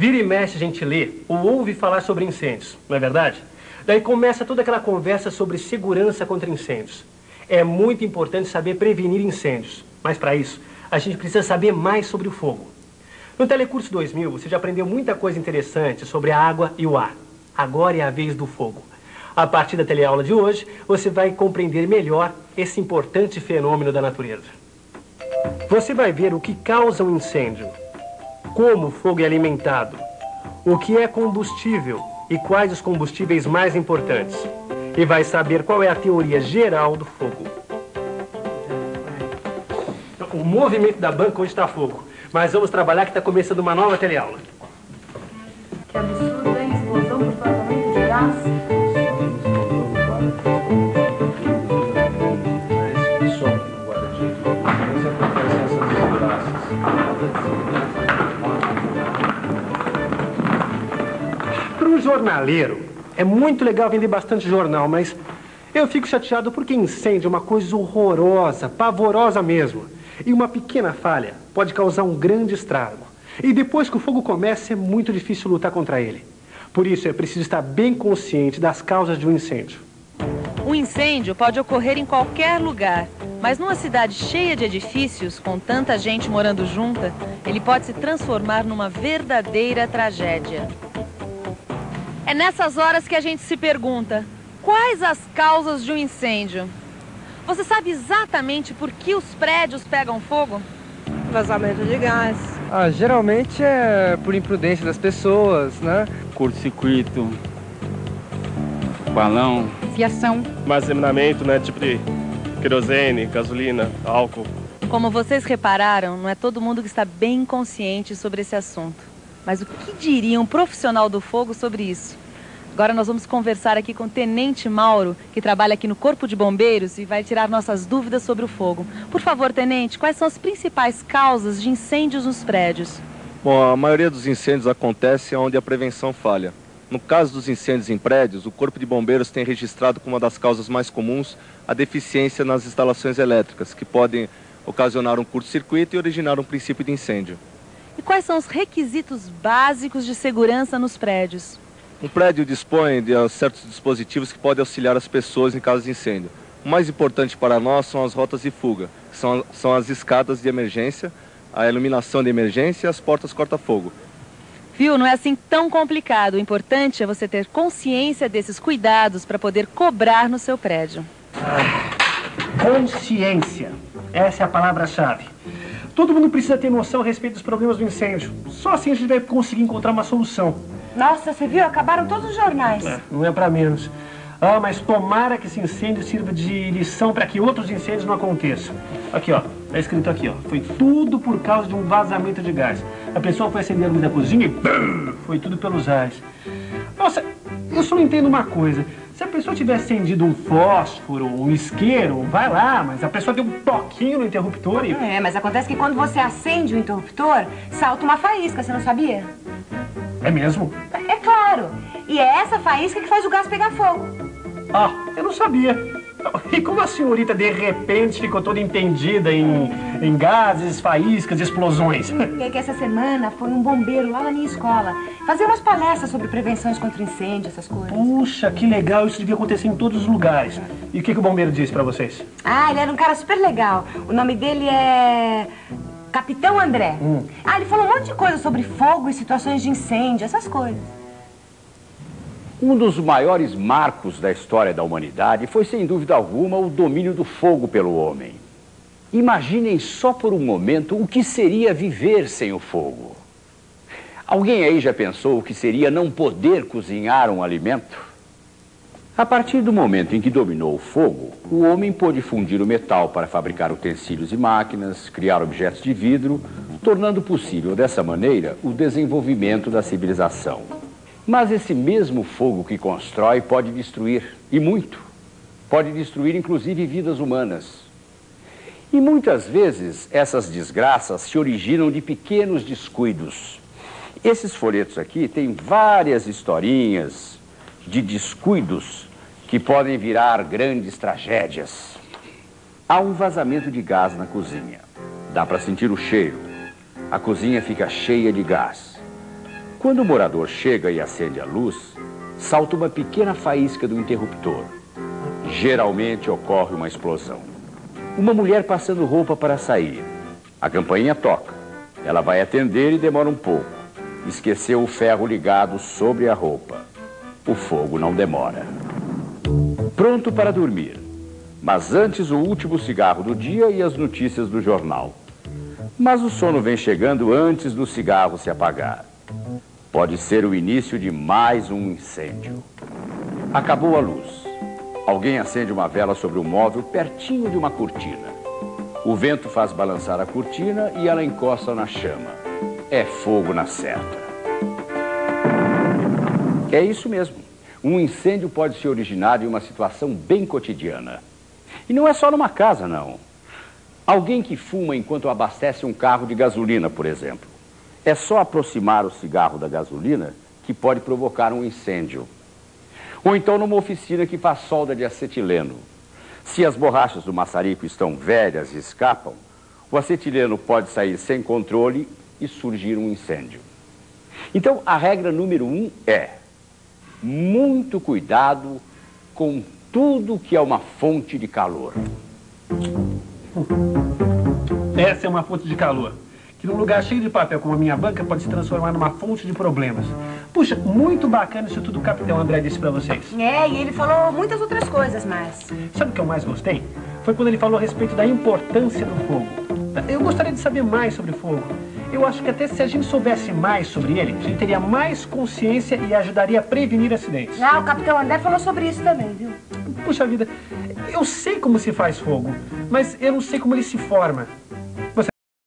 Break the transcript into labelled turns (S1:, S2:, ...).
S1: Vira e mexe a gente lê ou ouve falar sobre incêndios, não é verdade? Daí começa toda aquela conversa sobre segurança contra incêndios. É muito importante saber prevenir incêndios, mas para isso a gente precisa saber mais sobre o fogo. No Telecurso 2000 você já aprendeu muita coisa interessante sobre a água e o ar. Agora é a vez do fogo. A partir da teleaula de hoje, você vai compreender melhor esse importante fenômeno da natureza. Você vai ver o que causa um incêndio, como o fogo é alimentado, o que é combustível e quais os combustíveis mais importantes. E vai saber qual é a teoria geral do fogo. O movimento da banca hoje está a fogo, mas vamos trabalhar que está começando uma nova teleaula.
S2: Que absurdo, hein? Explosão por vazamento de gás.
S1: Para um jornaleiro, é muito legal vender bastante jornal, mas eu fico chateado porque incêndio é uma coisa horrorosa, pavorosa mesmo. E uma pequena falha pode causar um grande estrago. E depois que o fogo começa, é muito difícil lutar contra ele. Por isso, é preciso estar bem consciente das causas de um incêndio.
S3: Um incêndio pode ocorrer em qualquer lugar, mas numa cidade cheia de edifícios, com tanta gente morando junta, ele pode se transformar numa verdadeira tragédia. É nessas horas que a gente se pergunta, quais as causas de um incêndio? Você sabe exatamente por que os prédios pegam fogo?
S4: Vazamento de gás.
S5: Geralmente é por imprudência das pessoas, né?
S6: Curto-circuito, balão,
S7: fiação,
S8: armazenamento, né? Tipo de querosene, gasolina, álcool.
S3: Como vocês repararam, não é todo mundo que está bem consciente sobre esse assunto. Mas o que diria um profissional do fogo sobre isso? Agora nós vamos conversar aqui com o Tenente Mauro, que trabalha aqui no Corpo de Bombeiros e vai tirar nossas dúvidas sobre o fogo. Por favor, Tenente, quais são as principais causas de incêndios nos prédios?
S9: Bom, a maioria dos incêndios acontece onde a prevenção falha. No caso dos incêndios em prédios, o Corpo de Bombeiros tem registrado como uma das causas mais comuns a deficiência nas instalações elétricas, que podem ocasionar um curto-circuito e originar um princípio de incêndio.
S3: E quais são os requisitos básicos de segurança nos prédios?
S9: Um prédio dispõe de certos dispositivos que podem auxiliar as pessoas em caso de incêndio. O mais importante para nós são as rotas de fuga, que são as escadas de emergência, a iluminação de emergência e as portas corta-fogo.
S3: Viu? Não é assim tão complicado. O importante é você ter consciência desses cuidados para poder cobrar no seu prédio.
S1: Consciência. Essa é a palavra-chave. Todo mundo precisa ter noção a respeito dos problemas do incêndio. Só assim a gente vai conseguir encontrar uma solução.
S2: Nossa, você viu? Acabaram todos os jornais.
S1: Não é pra menos. Mas tomara que esse incêndio sirva de lição para que outros incêndios não aconteçam. Aqui, ó. Tá escrito aqui, ó. Foi tudo por causa de um vazamento de gás. A pessoa foi acender a luz da cozinha e foi tudo pelos ares. Nossa, eu só não entendo uma coisa. Se a pessoa tivesse acendido um fósforo, um isqueiro, vai lá, mas a pessoa deu um toquinho no interruptor e...
S2: Mas acontece que quando você acende o interruptor, salta uma faísca, você não sabia?
S1: É mesmo?
S2: É claro. E é essa faísca que faz o gás pegar fogo.
S1: Eu não sabia. E como a senhorita, de repente, ficou toda entendida em gases, faíscas, explosões?
S2: É que essa semana foi um bombeiro lá na minha escola fazer umas palestras sobre prevenções contra incêndio, essas coisas.
S1: Puxa, que legal. Isso devia acontecer em todos os lugares. E o que o bombeiro disse pra vocês?
S2: Ele era um cara super legal. O nome dele é... Capitão André. Ele falou um monte de coisa sobre fogo e situações de incêndio, essas coisas.
S10: Um dos maiores marcos da história da humanidade foi, sem dúvida alguma, o domínio do fogo pelo homem. Imaginem só por um momento o que seria viver sem o fogo. Alguém aí já pensou o que seria não poder cozinhar um alimento? A partir do momento em que dominou o fogo, o homem pôde fundir o metal para fabricar utensílios e máquinas, criar objetos de vidro, tornando possível, dessa maneira, o desenvolvimento da civilização. Mas esse mesmo fogo que constrói pode destruir, e muito. Pode destruir, inclusive, vidas humanas. E muitas vezes essas desgraças se originam de pequenos descuidos. Esses folhetos aqui têm várias historinhas de descuidos que podem virar grandes tragédias. Há um vazamento de gás na cozinha. Dá para sentir o cheiro. A cozinha fica cheia de gás. Quando o morador chega e acende a luz, salta uma pequena faísca do interruptor. Geralmente ocorre uma explosão. Uma mulher passando roupa para sair. A campainha toca. Ela vai atender e demora um pouco. Esqueceu o ferro ligado sobre a roupa. O fogo não demora. Pronto para dormir. Mas antes o último cigarro do dia e as notícias do jornal. Mas o sono vem chegando antes do cigarro se apagar. Pode ser o início de mais um incêndio. Acabou a luz. Alguém acende uma vela sobre um móvel pertinho de uma cortina. O vento faz balançar a cortina e ela encosta na chama. É fogo na certa. É isso mesmo. Um incêndio pode se originar em uma situação bem cotidiana. E não é só numa casa, não. Alguém que fuma enquanto abastece um carro de gasolina, por exemplo. É só aproximar o cigarro da gasolina que pode provocar um incêndio. Ou então numa oficina que faz solda de acetileno. Se as borrachas do maçarico estão velhas e escapam, o acetileno pode sair sem controle e surgir um incêndio. Então, a regra número 1 é: muito cuidado com tudo que é uma fonte de calor.
S1: Essa é uma fonte de calor, que num lugar cheio de papel como a minha banca pode se transformar numa fonte de problemas. Puxa, muito bacana isso tudo que o Capitão André disse pra vocês.
S2: É, e ele falou muitas outras coisas, mas...
S1: Sabe o que eu mais gostei? Foi quando ele falou a respeito da importância do fogo. Eu gostaria de saber mais sobre fogo. Eu acho que até se a gente soubesse mais sobre ele, a gente teria mais consciência e ajudaria a prevenir acidentes.
S2: Ah, o Capitão André falou sobre isso também, viu?
S1: Puxa vida, eu sei como se faz fogo, mas eu não sei como ele se forma.